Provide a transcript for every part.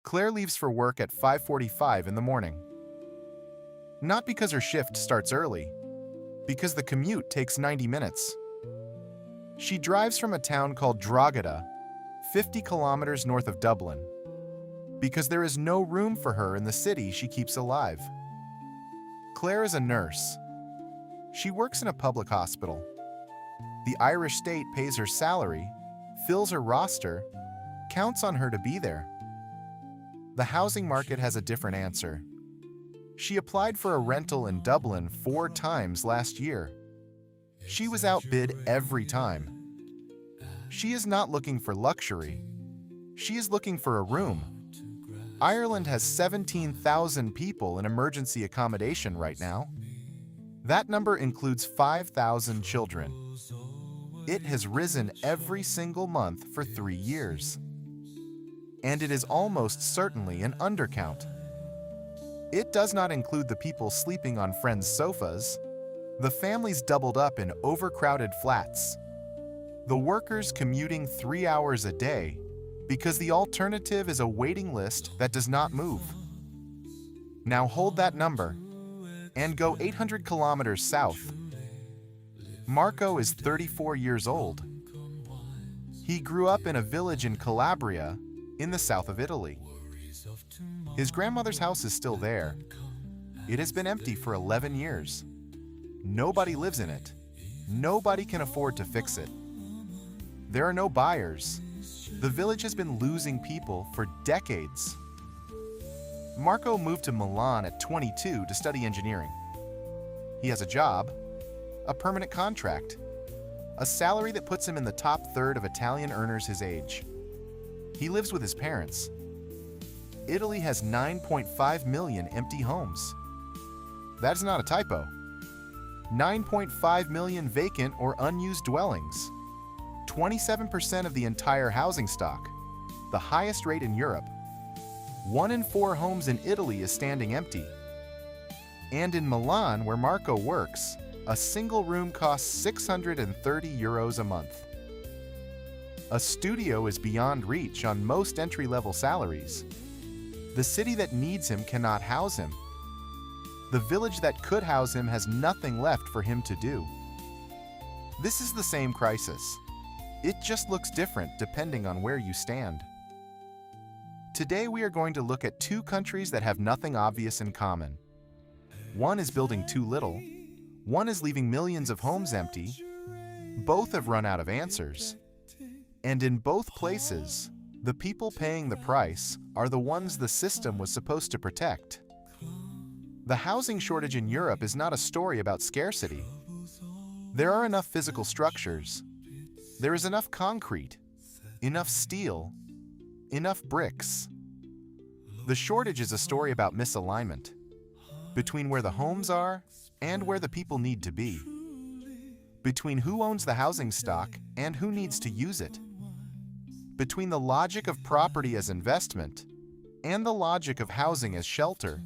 Claire leaves for work at 5:45 in the morning. Not because her shift starts early, because the commute takes 90 minutes. She drives from a town called Drogheda, 50 kilometers north of Dublin, because there is no room for her in the city she keeps alive. Claire is a nurse. She works in a public hospital. The Irish state pays her salary, fills her roster, counts on her to be there. The housing market has a different answer. She applied for a rental in Dublin 4 times last year. She was outbid every time. She is not looking for luxury. She is looking for a room. Ireland has 17,000 people in emergency accommodation right now. That number includes 5,000 children. It has risen every single month for 3 years. And it is almost certainly an undercount. It does not include the people sleeping on friends' sofas, the families doubled up in overcrowded flats, the workers commuting 3 hours a day because the alternative is a waiting list that does not move. Now hold that number and go 800 kilometers south. Marco is 34 years old. He grew up in a village in Calabria, in the south of Italy. His grandmother's house is still there. It has been empty for 11 years. Nobody lives in it. Nobody can afford to fix it. There are no buyers. The village has been losing people for decades. Marco moved to Milan at 22 to study engineering. He has a job, a permanent contract, a salary that puts him in the top third of Italian earners his age. He lives with his parents. Italy has 9.5 million empty homes. That is not a typo. 9.5 million vacant or unused dwellings. 27% of the entire housing stock, the highest rate in Europe. 1 in 4 homes in Italy is standing empty. And in Milan, where Marco works, a single room costs 630 euros a month. A studio is beyond reach on most entry-level salaries. The city that needs him cannot house him. The village that could house him has nothing left for him to do. This is the same crisis. It just looks different depending on where you stand. Today we are going to look at 2 countries that have nothing obvious in common. One is building too little. One is leaving millions of homes empty. Both have run out of answers. And in both places, the people paying the price are the ones the system was supposed to protect. The housing shortage in Europe is not a story about scarcity. There are enough physical structures. There is enough concrete, enough steel, enough bricks. The shortage is a story about misalignment between where the homes are and where the people need to be, between who owns the housing stock and who needs to use it, between the logic of property as investment and the logic of housing as shelter.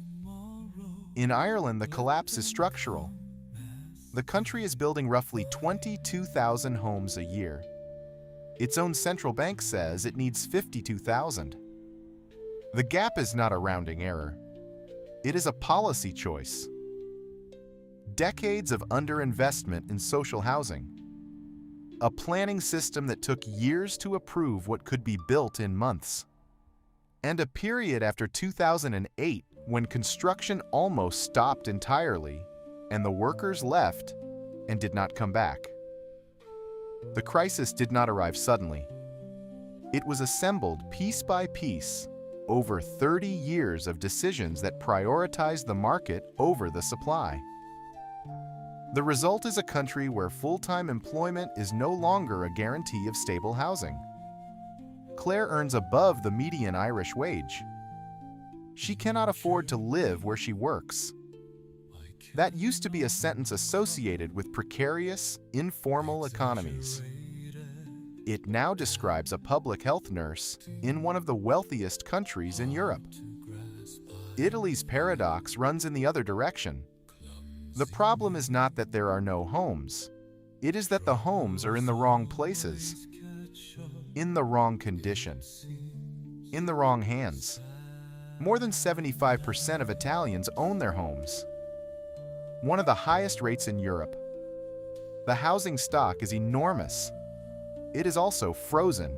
In Ireland, the collapse is structural. The country is building roughly 22,000 homes a year. Its own central bank says it needs 52,000. The gap is not a rounding error. It is a policy choice. Decades of underinvestment in social housing. A planning system that took years to approve what could be built in months. And a period after 2008 when construction almost stopped entirely and the workers left and did not come back. The crisis did not arrive suddenly. It was assembled piece by piece over 30 years of decisions that prioritized the market over the supply. The result is a country where full-time employment is no longer a guarantee of stable housing. Claire earns above the median Irish wage. She cannot afford to live where she works. That used to be a sentence associated with precarious, informal economies. It now describes a public health nurse in one of the wealthiest countries in Europe. Italy's paradox runs in the other direction. The problem is not that there are no homes. It is that the homes are in the wrong places, in the wrong condition, in the wrong hands. More than 75% of Italians own their homes, one of the highest rates in Europe. The housing stock is enormous. It is also frozen.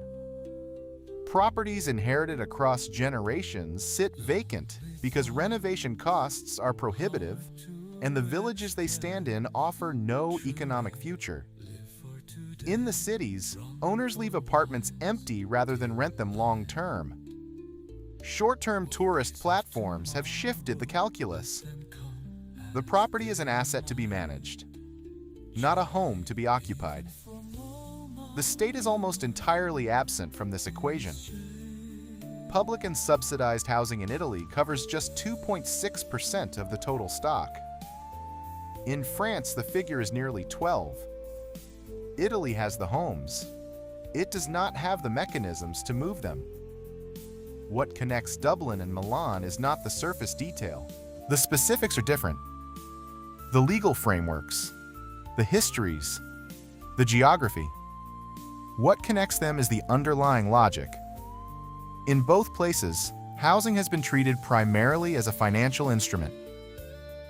Properties inherited across generations sit vacant because renovation costs are prohibitive and the villages they stand in offer no economic future. In the cities, owners leave apartments empty rather than rent them long-term. Short-term tourist platforms have shifted the calculus. The property is an asset to be managed, not a home to be occupied. The state is almost entirely absent from this equation. Public and subsidized housing in Italy covers just 2.6% of the total stock. In France, the figure is nearly 12%. Italy has the homes. It does not have the mechanisms to move them. What connects Dublin and Milan is not the surface detail. The specifics are different. The legal frameworks, the histories, the geography. What connects them is the underlying logic. In both places, housing has been treated primarily as a financial instrument,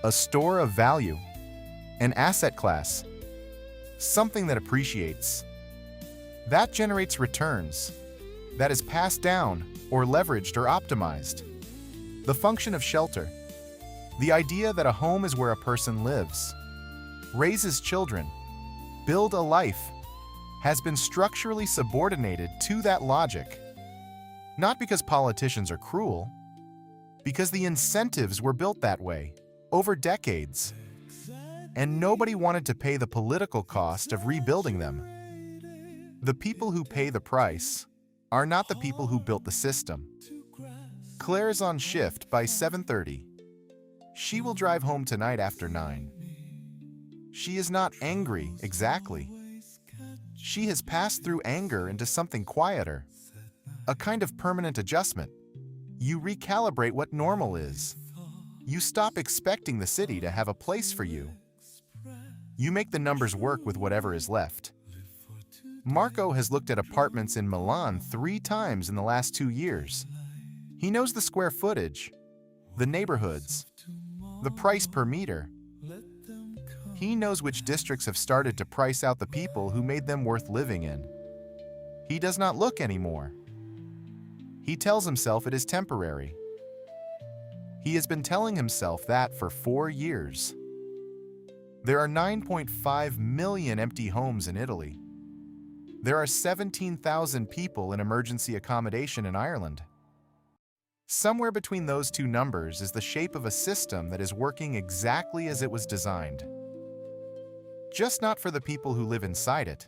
a store of value, an asset class, something that appreciates. That generates returns, that is passed down or leveraged or optimized. The function of shelter, the idea that a home is where a person lives, raises children, builds a life, has been structurally subordinated to that logic. Not because politicians are cruel, because the incentives were built that way over decades, and nobody wanted to pay the political cost of rebuilding them. The people who pay the price are not the people who built the system. Claire is on shift by 7:30. She will drive home tonight after 9. She is not angry, exactly. She has passed through anger into something quieter, a kind of permanent adjustment. You recalibrate what normal is. You stop expecting the city to have a place for you. You make the numbers work with whatever is left. Marco has looked at apartments in Milan 3 times in the last 2 years. He knows the square footage, the neighborhoods, the price per meter. He knows which districts have started to price out the people who made them worth living in. He does not look anymore. He tells himself it is temporary. He has been telling himself that for 4 years. There are 9.5 million empty homes in Italy. There are 17,000 people in emergency accommodation in Ireland. Somewhere between those two numbers is the shape of a system that is working exactly as it was designed. Just not for the people who live inside it.